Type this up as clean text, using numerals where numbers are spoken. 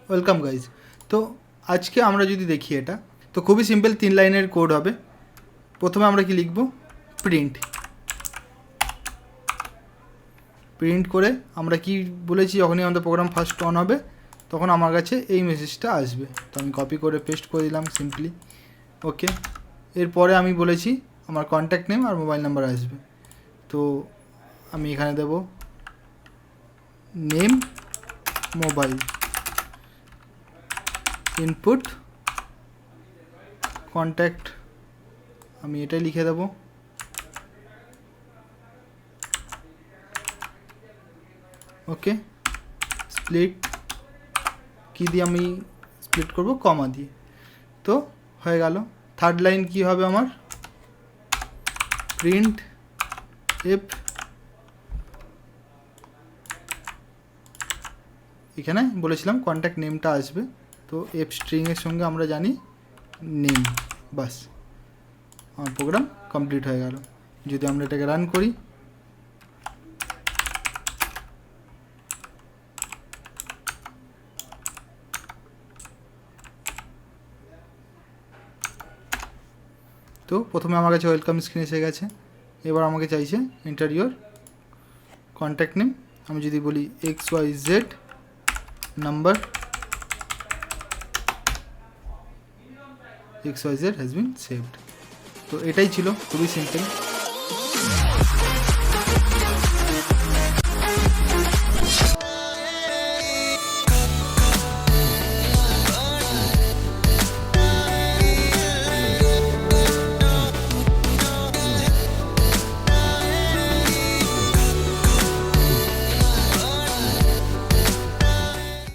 Welcome guys. তো আজকে আমরা যদি দেখি এটা তো খুবই সিম্পল 3 লাইনের কোড হবে। প্রথমে আমরা কি লিখব, প্রিন্ট করে আমরা কি বলেছি, যখনই আমাদের প্রোগ্রাম ফার্স্ট অন হবে তখন আমার কাছে এই মেসেজটা আসবে। তো আমি কপি করে পেস্ট করে দিলাম সিম্পলি। ওকে, এরপরে আমি বলেছি আমার কন্ট্যাক্ট নেম আর মোবাইল নাম্বার আসবে। তো আমি এখানে দেব নেম, মোবাইল, ইনপুট, কন্ট্যাক্ট, আমি এটাই লিখে দেব। ওকে, স্প্লিট কি দিয়ে আমি স্প্লিট করব, কমা দিয়ে। তো হয়ে গেল। থার্ড লাইন কি হবে আমার, প্রিন্ট এফ, এখানে বলেছিলাম কন্ট্যাক্ট নেমটা আসবে। তো এফ স্ট্রিংয়ের সঙ্গে আমরা জানি নেম, বাস আমার প্রোগ্রাম কমপ্লিট হয়ে গেল। যদি আমরা এটাকে রান করি, তো প্রথমে আমার কাছে ওয়েলকাম স্ক্রিন এসে গেছে। এবার আমাকে চাইছে এন্টার ইওর কন্ট্যাক্ট নেম। আমি যদি বলি XYZ number, XYZ has been saved. তো এটাই ছিল, খুবই সিম্পল।